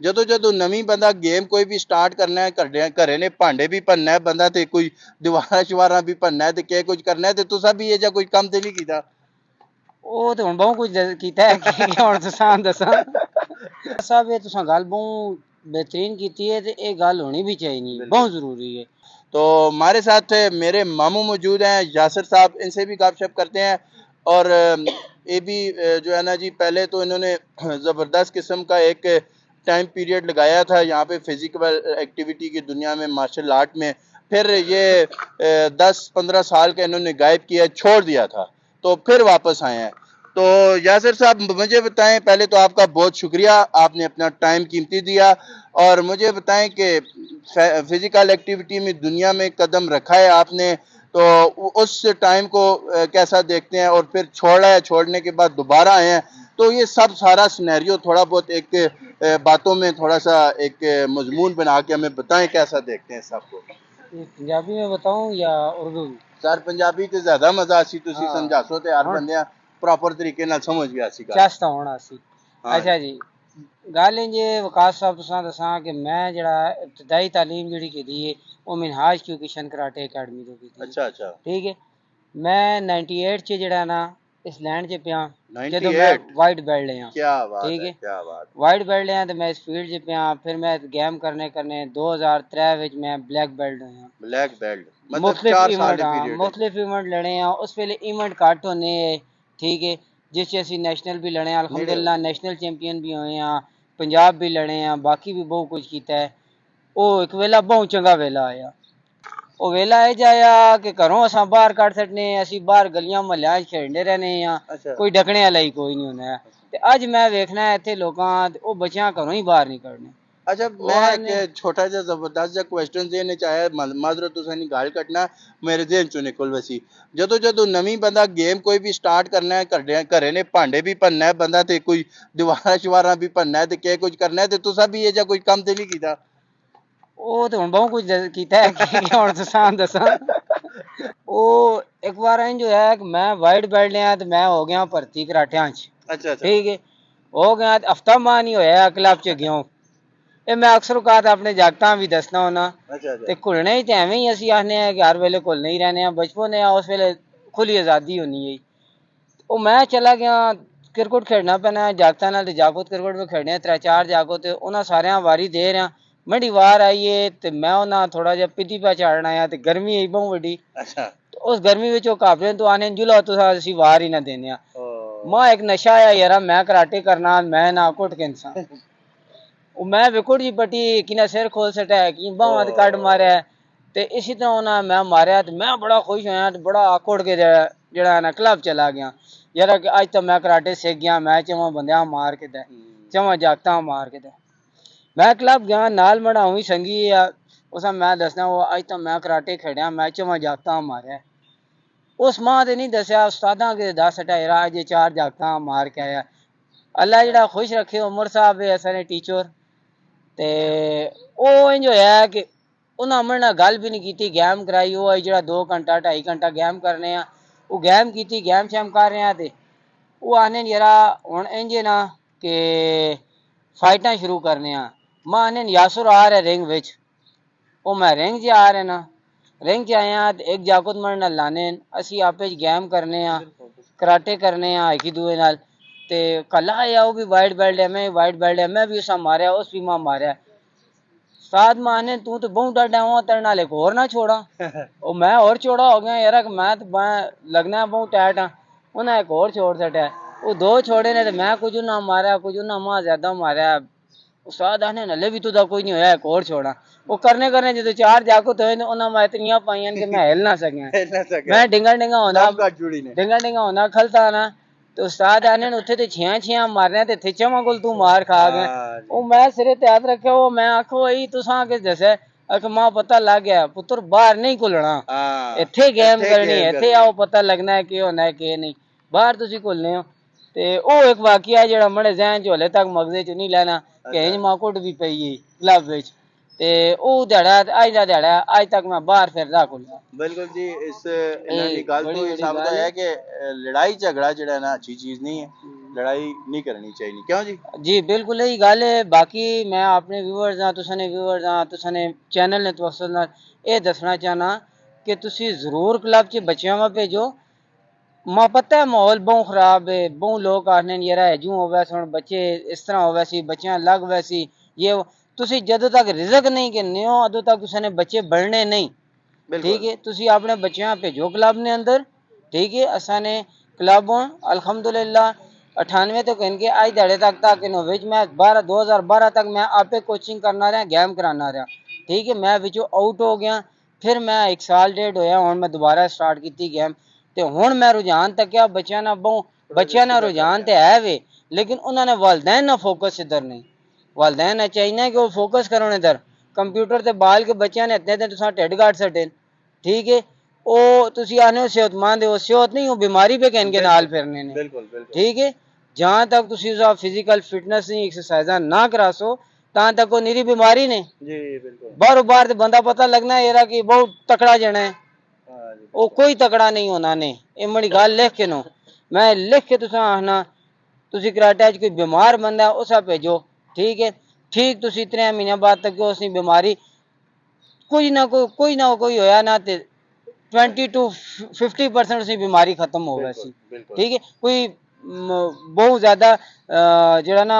ਜਦੋਂ ਜਦੋਂ ਨਵੀਂ ਬੰਦਾ ਗੇਮ ਕੋਈ ਵੀ ਸਟਾਰਟ ਕਰਨਾ ਹੈ, ਘਰੇ ਨੇ ਭਾਂਡੇ ਵੀ ਭੰਨਣਾ ਹੈ ਬੰਦਾ, ਤੇ ਕੋਈ ਦੀਵਾਰਾਂ ਸ਼ਵਾਰਾਂ ਵੀ ਭੰਨਣਾ ਹੈ, ਤੇ ਕੀ ਕੁਝ ਕਰਨਾ ਹੈ, ਤੇ ਤੁਸੀਂ ਵੀ ਇਹ ਜਿਹਾ ਕੋਈ ਕੰਮ ਤੇ ਨਹੀਂ ਕੀਤਾ? ਉਹ ਤੇ ਹੁਣ ਬਹੁਤ ਕੁਝ ਕੀਤਾ ਹੈ ਕਿ ਹੁਣ ਤੁਸਾਂ ਦੱਸਾਂ ਸਾਹਿਬ, ਇਹ तुसां गल बहुत बेहतरीन की है, तो ये गल होनी भी चाहिए, बहुत जरूरी है। तो हमारे साथ मेरे मामू मौजूद हैं, यासिर साहब, इनसे भी गपशप करते हैं। और ये भी जो है ना जी, पहले तो इन्होंने ज़बरदस्त किस्म का एक टाइम पीरियड लगाया था यहाँ पे फिज़िकल एक्टिविटी की दुनिया में, मार्शल आर्ट में। फिर ये 10-15 साल का इन्होंने गायब किया, छोड़ दिया था, तो फिर वापस आए हैं। तो यासिर साहब मुझे बताएं, पहले तो आपका बहुत शुक्रिया, आपने अपना टाइम कीमती दिया। और मुझे बताएं कि फिज़िकल एक्टिविटी में दुनिया में कदम रखा है आपने, तो उस टाइम को कैसा देखते हैं? और फिर छोड़ा है, छोड़ने के बाद दोबारा आए हैं, तो ये सब सारा सिनेरियो थोड़ा बहुत एक बातों में थोड़ा सा एक मजमून बना के हमें बताएं, कैसा देखते हैं सबको? पंजाबी में बताऊं या उर्दू? सर पंजाबी ते ज्यादा मजा आसी, तुसी समझासो ते हर बंदे प्रॉपर तरीके नाल समझ गया सी गल। चेस्ट होना सी। अच्छा जी, गल इंज वकास साहब तुसां दसां कि मैं जेड़ा इब्तदाई तालीम जेड़ी कीती है वो मिनहाज क्यूकिशन कराटे अकेडमी तो कीती। अच्छा अच्छा, ठीक है। मैं 98 च जेड़ा ना इस लैंड च पिया, जदों 98 मैं वाइट बेल्ट लिया। क्या बात ठीक है, है, क्या बात। वाइट बेल्ट लिया तो मैं इस फील्ड च पिया, फिर मैं गेम करने करने 2003 विच मैं ब्लैक बेल्ट होया। ब्लैक बेल्ट मतलब मुख्तलिफ 4 साल इवेंट, दे हाँ पीरियड मुख्तलिफ इवेंट लड़े हैं, उस वेले इवेंट घट होने। ठीक है, जिस च असी नैशनल भी लड़े हैं, अल्हम्दुलिल्लाह नेशनल चैंपियन भी होए हैं, पंजाब भी लड़े हैं, बाकी भी बहुत कुछ किया है। वो एक वेला बहुत चंगा वेला आया। ਉਹ ਵੇਲਾ ਇਹ ਜਾਇਆ ਕਿ ਘਰੋਂ ਅਸਾਂ ਬਾਹਰ ਕੱਢ ਛੱਡਨੇ, ਅਸੀਂ ਬਾਹਰ ਗਲੀਆਂ ਮੁਹੱਲਿਆਂ 'ਚ ਖੇਡਦੇ ਰਹਿੰਦੇ ਆ, ਕੋਈ ਡਕਣੇ ਵਾਲਾ ਹੀ ਕੋਈ ਨਹੀਂ ਹੁੰਦਾ। ਤੇ ਅੱਜ ਮੈਂ ਵੇਖਣਾ ਇੱਥੇ ਲੋਕਾਂ ਉਹ ਬੱਚਿਆਂ ਘਰੋਂ ਹੀ ਬਾਹਰ ਨਹੀਂ ਕੱਢਣੇ। अच्छा, मैं एक छोटा सा जबरदस्त सा क्वेश्चन देने चाहे, माजरत तुसां गाल कटना मेरे जेहन चो निकल वसी। जदों जदों नवीं बंदा गेम कोई भी स्टार्ट करना है, घरे ने भांडे भी भनना है बंदा, ते कोई दीवारां शवारां भी भनना है, ते क्या कुछ करना है, ते तुसां भी ये जा कोई काम ते नहीं कीता? ਉਹ ਤੇ ਹੁਣ ਬਹੁਤ ਕੁਝ ਕੀਤਾ ਹੈ ਕਿ ਹੁਣ ਤੁਸਾਂ ਦੱਸਾਂ। ਉਹ ਇੱਕ ਵਾਰ ਇੰਜ ਹੋਇਆ ਕਿ ਮੈਂ ਵਾਈਟ ਬੈਲਟ ਲਿਆ ਤੇ ਮੈਂ ਹੋ ਗਿਆ ਭਰਤੀ ਕਰਾਟਿਆਂ 'ਚ। अच्छा अच्छा, ਠੀਕ ਹੈ, ਹੋ ਗਿਆ ਹਫਤਾ ਮਾਹ ਨਹੀਂ ਹੋਇਆ ਕਲੱਬ 'ਚ ਗਿਆ। ਇਹ ਮੈਂ ਅਕਸਰ ਔਕਾਤ ਆਪਣੇ ਜਾਗਤਾਂ ਵੀ ਦੱਸਣਾ ਹੁੰਦਾ। ਤੇ ਘੁਲਣੇ ਹੀ ਤੇ ਐਵੇਂ ਹੀ ਅਸੀਂ ਆਖਦੇ ਆ ਕਿ ਹਰ ਵੇਲੇ ਘੁਲਨੇ ਹੀ ਰਹਿੰਦੇ ਆ। ਬਚਪਨ ਆ ਉਸ ਵੇਲੇ ਖੁੱਲੀ ਆਜ਼ਾਦੀ ਹੋਣੀ ਹੈ। ਉਹ ਮੈਂ ਚਲਾ ਗਿਆ ਕ੍ਰਿਕਟ ਖੇਡਣਾ ਪੈਣਾ ਜਾਗਤਾਂ ਨਾਲ, ਤੇ ਜਾਗਤ ਕ੍ਰਿਕਟ ਵੀ ਖੇਡਣੇ 3-4 ਜਾਗੋ, ਤੇ ਉਹਨਾਂ ਸਾਰਿਆਂ ਵਾਰੀ ਦੇ ਰਿਹਾ। ਮੰਡੀ ਵਾਰ ਆਈਏ ਤੇ ਮੈਂ ਉਹਨਾਂ ਥੋੜਾ ਜਿਹਾ ਪਿੱਤੀ ਪਾ ਚਾੜਨਾ ਆ, ਤੇ ਗਰਮੀ ਆਈ ਬਹੁਤ ਵੱਡੀ। अच्छा, ਉਸ ਗਰਮੀ ਵਿੱਚ ਉਹ ਕਾਬਲੇ ਤੋਂ ਆਨੇ ਜੁਲਾ ਤੁਸੀਂ ਅਸੀਂ ਵਾਰ ਹੀ ਨਾ ਦੇਣੇ ਆ। ਮਾਂ ਇੱਕ ਨਸ਼ਾ ਆ ਯਾਰ, ਮੈਂ ਕਰਾਟੇ ਕਰਨਾ, ਮੈਂ ਨਾ ਘੁੱਟ ਕੇ ਇਨਸਾਨ। ਉਹ ਮੈਂ ਵਿਕਟ ਜੀ ਪੱਟੀ ਕਿਨਾ ਸਿਰ ਖੋਲ ਸਟਿਆ, ਕਿ ਬਾਹਾਂ ਤੇ ਕੱਢ ਮਾਰਿਆ, ਤੇ ਇਸੇ ਤਰ੍ਹਾਂ ਉਹਨਾਂ ਮੈਂ ਮਾਰਿਆ। ਤੇ ਮੈਂ ਬੜਾ ਖੁਸ਼ ਹੋਇਆ ਤੇ ਬੜਾ ਆਕੜ ਕੇ ਜਿਹੜਾ ਨਾ ਕਲੱਬ ਚਲਾ ਗਿਆ ਯਾਰ, ਕਿ ਅੱਜ ਤਾਂ ਮੈਂ ਕਰਾਟੇ ਸਿੱਖ ਗਿਆ। ਮੈਂ ਚਵਾਂ ਬੰਦਿਆਂ ਮਾਰ ਕੇ ਦੇ, ਚਵਾਂ ਜਾਗਤਾਂ ਮਾਰ ਕੇ ਦੇ। ਮੈਂ ਕਲੱਬ ਗਿਆ ਨਾਲ ਮੜਾਉਂ ਸੰਗੀ ਆ ਉਸਾਂ, ਮੈਂ ਦੱਸਣਾ ਉਹ ਅੱਜ ਤਾਂ ਮੈਂ ਕਰਾਟੇ ਖੇਡਿਆ, ਮੈਂ ਚਵਾਂ ਜਾਗਤਾਂ ਮਾਰਿਆ। ਉਸ ਮਾਂ ਤੇ ਨਹੀਂ ਦੱਸਿਆ, ਉਸਤਾਦਾਂ ਕੇ ਦੱਸ ਹਟਿਆ ਯਾਰ ਅੱਜ 4 ਜਾਗਤਾਂ ਮਾਰ ਕੇ ਆਇਆ। ਅੱਲਾ ਜਿਹੜਾ ਖੁਸ਼ ਰੱਖੇ ਉਮਰ ਸਾਹਿਬ ਹੈ ਸਾਰੇ ਟੀਚਰ। ਤੇ ਉਹ ਇੰਜ ਹੋਇਆ ਕਿ ਉਹਨਾਂ ਮੇਰੇ ਨਾਲ ਗੱਲ ਵੀ ਨਹੀਂ ਕੀਤੀ, ਗੇਮ ਕਰਾਈ। ਉਹ ਜਿਹੜਾ 2 ਘੰਟਾ 2.5 ਘੰਟਾ ਗੇਮ ਕਰਨੇ ਆ, ਉਹ ਗੇਮ ਕੀਤੀ, ਗੇਮ ਸ਼ੈਮ ਕਰ ਰਹੇ ਆ। ਤੇ ਉਹ ਆਨੇ ਯਾਰਾ ਹੁਣ ਇੰਜ ਨਾ ਕਿ फाइटा शुरू करने। मां ने यासुर आ रहा रिंग विच, ओ मैं रिंग च आ रहा ना, रिंग च आया ते एक जागत मर नाल लाने, असी आपे गेम करने आ, कराटे करने आ एक दूए नाल। ते कला आया वो भी वाइट बेल्ट है, मैं वाइट बेल्ट है, मैं भी उसा मारिया, उस भी मां मारिया। साथ मां ने तू तो बहुत डर हुआ, तेरे नाल एक और ना छोड़ा। ओ मैं और चौड़ा हो गया यार, मैं तो लगना बहुत टाइट हाँ। उन्हें एक और छोड़ सटिया, वो 2 छोड़े ने, मैं कुछ ना मारिया, कुछ ना मां ज्यादा मारिया। उस्ताद आने नले भी तुदा कोई नहीं होया, एक और छोड़ा। वो करने करने जो 4 जागत होए उन्हें मैं इतनियां पाइयां कि मैं हिल ना सकिया। मैं डिंगा डिंगा होना खलता ना, तो उस्ताद आने उत्थे ते 6 मारने, ते थिचे कोल तू मार खा गया। वो मैं सिरे ते हाथ रखे, वो मैं आखो वही तुसां के दसे अख मां पता लग गया पुत्र बाहर नहीं घुलना, इत्थे गेम करनी, इत्थे आओ पता लगना है कि होना है कि नहीं, बाहर तुसी घुलने हो। ते ओ एक वाकया जेड़ा मड़े जहन च हले तक मगजे च नहीं लेना कि इंज मां कुट भी पई है क्लब विच। ते ओ ध्याड़ा अज दा ध्याड़ा अज तक मैं बाहर फिरदा घुलदा। बिल्कुल जी, इस इन्हां दी गल तो ये साबित है कि लड़ाई झगड़ा जेड़ा ना अच्छी चीज नहीं है, लड़ाई नहीं करनी चाहिए, क्यों जी? जी बिल्कुल यही गल है। बाकी मैं अपने व्यूअर्स हाँ तुसां ने चैनल ने तवसल नाल ये दसना चाहना कि तुसी जरूर क्लब च बच्चियां वा भेजो। मां पता है माहौल बहुत खराब है, बहुत लोग आखने यार जू होवे हुण बच्चे इस तरह होवे सी, बच्चियां अलग वैसी ये तुसी जदों तक रिजक नहीं करने हो अदों तक तुसां ने बच्चे बढ़ने नहीं। ठीक बिल्कुल। है तुसी अपने बच्चियां भेजो क्लब ने अंदर। ठीक है असा ने क्लब अल्हम्दुलिल्लाह 98 तो कहेंगे आज दिहाड़े तक इन विच मैं 2012 तक मैं आपे कोचिंग करना रहा, गेम कराना रहा। ठीक है मैं विचों आउट हो गया, फिर मैं 1 साल डेढ़ होया हुण मैं दोबारा स्टार्ट की गेम ते हुण मैं रुझान तक्या बच्चियां ना बहुत बच्चियां ना रुझान ते है वे, लेकिन उन्होंने वालदैन ना फोकस इधर नहीं। वालदैन ने चाहिए कि वो फोकस करो इधर। कंप्यूटर ते बाल के बच्चियां ने इतने दिन तुसां ढिड गाड़ छड्डे। ठीक है ਉਹ ਤੁਸੀਂ ਆਨੇ ਹੋ ਸਿਹਤਮੰਦ ਹੋ, ਸਿਹਤ नहीं हो बीमारी पे कहन के नाल फिरने ने। बिल्कुल बिल्कुल। ठीक है जहां तक तुसी उसका फिजिकल फिटनेस नहीं एक्सरसाइजा ना करासो तां तक वो निरी बीमारी ने। जी बिल्कुल। बाहरों बाहर ते बंदा पता लगना है कि बहुत तकड़ा जना है, हाँ जी। वो कोई तकड़ा नहीं होना ने। ये मड़ी गल लिख के नो मैं लिख के तुसां आखना तुसी कराटे च कोई बीमार बंदा है उसा भेजो। ठीक है ठीक तुसी 3 महीने बाद तक उसकी बीमारी कोई ना कोई होया ना ते 20 to 50% उसकी बीमारी खत्म हो वैसी। बिल्कुल। ठीक है कोई बहुत ज्यादा जेड़ा ना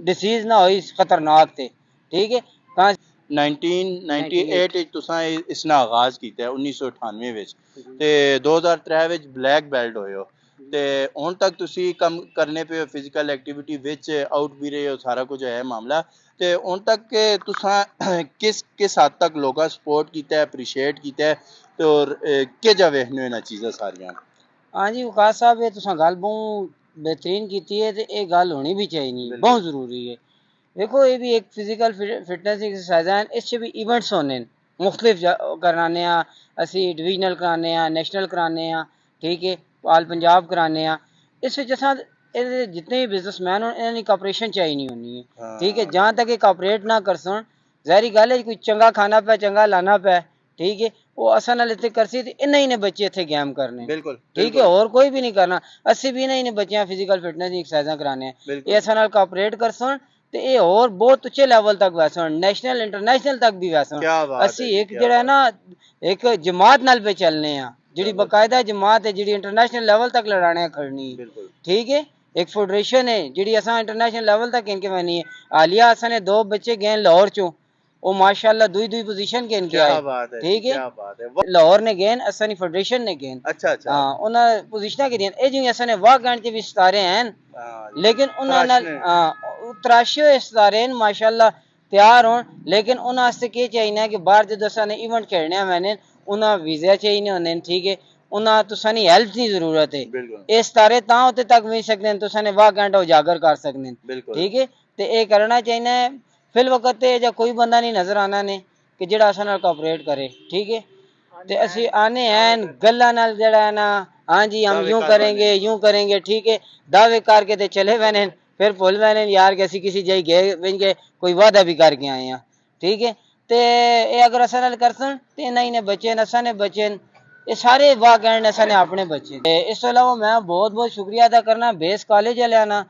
डिसीज ना होई खतरनाक थे। ठीक है तां 1998 ਵਿੱਚ ਤੁਸੀਂ ਇਸ ਨਾਲ ਆਗਾਜ਼ ਕੀਤਾ ਹੈ 1998 ਵਿੱਚ ਤੇ 2003 ਵਿੱਚ ਬਲੈਕ ਬੈਲਟ ਹੋਏ ਹੋ ਤੇ ਹੁਣ ਤੱਕ ਤੁਸੀਂ ਕੰਮ ਕਰਨੇ ਪਏ ਹੋ ਫਿਜ਼ੀਕਲ ਐਕਟੀਵਿਟੀ ਵਿੱਚ ਆਊਟ ਵੀ ਰਹੇ ਹੋ, ਸਾਰਾ ਕੁਝ ਹੈ ਮਾਮਲਾ ਤੇ ਹੁਣ ਤੱਕ ਤੁਸੀਂ ਕਿਸ ਹੱਦ ਤੱਕ ਲੋਕਾਂ ਸਪੋਰਟ ਕੀਤਾ ਹੈ, ਅਪਰੀਸ਼ੀਏਟ ਕੀਤਾ ਹੈ ਤੇ ਔਰ ਕਿਹੋ ਵੇਖਦੇ ਹੋ ਇਹਨਾਂ ਚੀਜ਼ਾਂ ਸਾਰੀਆਂ? हाँ जी वकास साहब ये तुसां गल बहुत बेहतरीन की है, ये गल होनी भी चाहिए, बहुत जरूरी है। देखो ये भी एक फिजिकल फिटनेस एक्सरसाइज है, इस भी इवेंट्स होने मुख्तलिफ कराने असी डिवीजनल कराने नेशनल कराने। ठीक है आल पंजाब कराने इस असा जितने भी बिजनेसमैन हो इन्होंने कापरेशन चाहिए नहीं होनी है। ठीक है जहाँ तक ये कापरेट ना कर सन जहरी गल है कोई चंगा खाना पे चंगा लाना पे। ठीक है वो असा नाल इत्थे करसी ते इन्ना ही ने बच्चे इत्थे गेम करने। बिल्कुल ठीक है और कोई भी नहीं करना, असी भी इन्ना ही ने बच्चियां फिजिकल फिटनेस दी एक्सरसाइजां कराने ये असा नाल कापरेट करसन ते ये और बहुत उच्चे लेवल तक वैसन नेशनल इंटरनेशनल तक भी वैसन। असी एक जेड़ा ना एक जमात नाल पे चलने हैं जिहड़ी बाकायदा जमात है जिहड़ी इंटरनेशनल लेवल तक लड़ाने खड़नी। ठीक है एक फेडरेशन है जिहड़ी असा इंटरनेशनल लेवल तक इनके बनी है। हालिया असा ने 2 बच्चे गए लाहौर चो वो माशाल्लाह दुई पोजीशन के इनके आए। ठीक है लाहौर ने गेन असनी फेडरेशन ने गेन। अच्छा अच्छा हां उन्हां पोजीशनां के दियां ए जिवें असने वाह गण च भी सितारे हैं लेकिन उन्हां नाल तराशे होए सितारे हैं माशाल्लाह तैयार होन, लेकिन उन्हां वास्ते के चाहिए कि बाहर जदों असने इवेंट खेलने मैंने उन्हां वीजा चाहिए होंदे न। ठीक है उन्हां तुसां दी हेल्प दी जरूरत है, ये सितारे तां उत्ते तक मिल सकदे न तुसां ने वाह घंटा उजागर कर सकदे न। ठीक है ते ये करना चाहिए फिल वक्त या कोई बंदा नहीं नजर आना ने कि जेड़ा असां नाल कोऑपरेट करे। ठीक है ते असी आने हैं गल्लां नाल जेड़ा है ना हाँ जी हम यूं करेंगे। ठीक है दावे करके ते चले बने फिर भूल बने यार कि असी किसी जगह गए वेंगे कोई वादा भी करके आए हैं। ठीक है ते ये अगर असां नाल करसन ते नहीं ने बच्चे न असां ने बच्चे न ये सारे वाह कहने असां ने अपने बच्चे। इस तो अलावा मैं बहुत बहुत शुक्रिया अदा करना बेस कॉलेज वाले ना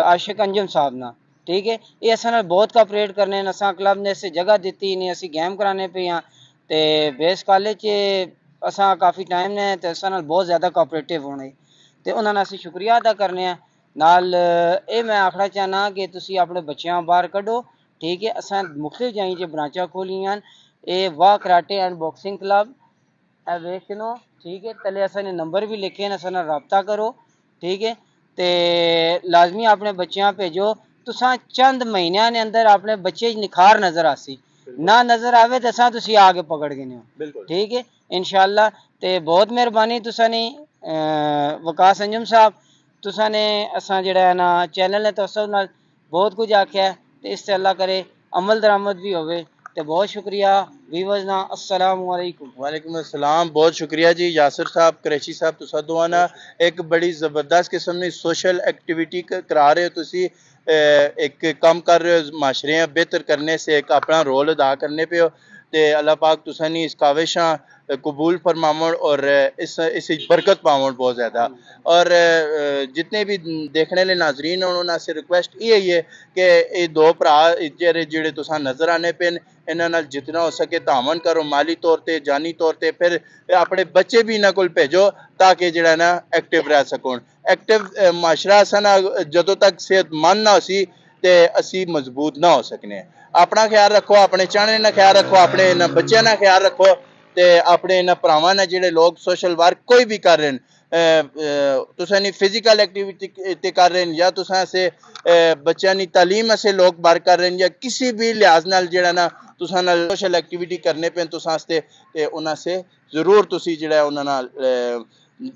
आशिक अंजुम साहब ना। ठीक है ये असां नाल बहुत कोऑपरेट करने असां क्लब ने इसे जगह दी ने असी गेम कराने पे हाँ ते बेस कॉलेज च असां काफ़ी टाइम ने ते असां नाल बहुत ज़्यादा कोऑपरेटिव होने ते उन्हां दा असी शुक्रिया अदा करने नाल ये मैं आखना चाहना कि तुसी अपने बच्चों बाहर कड्ढो। ठीक है असां मुख्तलिफ जाइं च ब्रांचां खोलियां ये वाह कराटे एंड बॉक्सिंग क्लब वेखनो। ठीक है तले असां ने नंबर भी लिखे न असां नाल राबता करो। ठीक है ते लाजमी अपने बच्चों भेजो तुसां चंद महीनों ने अंदर अपने बच्चे निखार नजर आसी ना नजर आवे तो असां तुसी आके पकड़ गए। ठीक है इंशाल्लाह ते बहुत मेहरबानी तुसां वकास अंजुम साहब तुसां ने असां जेड़ा है ना चैनल ने तवसल नाल बहुत कुछ आख्या ते इस ते अल्लाह करे अमल दरामद भी होवे ते बहुत शुक्रिया व्यूअर्स ना अस्सलाम वालेकुम। वालेकुम अस्सलाम बहुत शुक्रिया जी यासिर साहब कुरैशी साहब तुसा दोवां ना एक बड़ी ज़बरदस्त किस्म की सोशल एक्टिविटी करा रहे हो तुसी एक काम कर रहे हो माशरे बेहतर करने से एक अपना रोल अदा करने पे हो ते अल्लाह पाक तुसानी इस काविशां कबूल फरमावण और इस बरकत पावण बहुत ज़्यादा। और जितने भी देखने वाले नाजरीन हैं उन्होंने से रिक्वेस्ट ये है कि ये दो भरा जेह्ड़े तुसां नज़र आने पे इन्हां नाल जितना हो सके तावन करो, माली तौर पर जानी तौर पर, फिर अपने बच्चे भी इन्हां कोल भेजो ताकि जिहड़ा ना एक्टिव रह सकन। एक्टिव माशरा असां ना जदों तक सेहतमंद ना होसी ते असी मजबूत ना हो सकने। अपना ख्याल रखो, अपने चाहने ना ख्याल रखो, अपने इन्हां बच्चों ना ख्याल रखो ते अपने इन्हां भरावां ने जिहड़े लोग सोशल वर्क कोई भी कर रहे हैं, तुसां नी फिजिकल एक्टिविटी ते कर रहे हैं या तुसां से बच्चों नी तालीम से लोग वर्क कर रहे हैं या किसी भी लिहाज नाल जिहड़ा ना तुसां नाल सोशल एक्टिविटी करने पे तुसां आस्ते ते उन्हां से जरूर तुसी जिहड़ा उन्हां नाल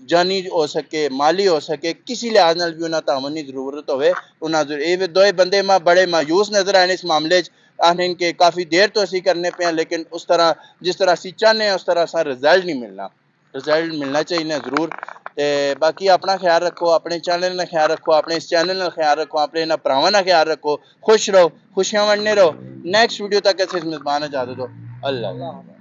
जानी हो सके, माली हो सके, किसी लिहाज नाल भी उन्हां तावन की जरूरत होवे उन्हां ये दो बंदे बड़े मायूस नजर आए इस मामले आखिर के काफ़ी देर तो असी करने पे हैं, लेकिन उस तरह जिस तरह असी चाहते हैं उस तरह असा रिजल्ट नहीं मिलना। रिजल्ट मिलना चाहिए जरूर। ते बाकी अपना ख्याल रखो, अपने चैनल का ख्याल रखो, अपने इस चैनल का ख्याल रखो, अपने इन्होंने भरावां का ख्याल रखो, खुश रहो, खुशियां वंडने रहो। नेक्स्ट वीडियो तक इस मेजबान इजाजत दो। अल्लाह।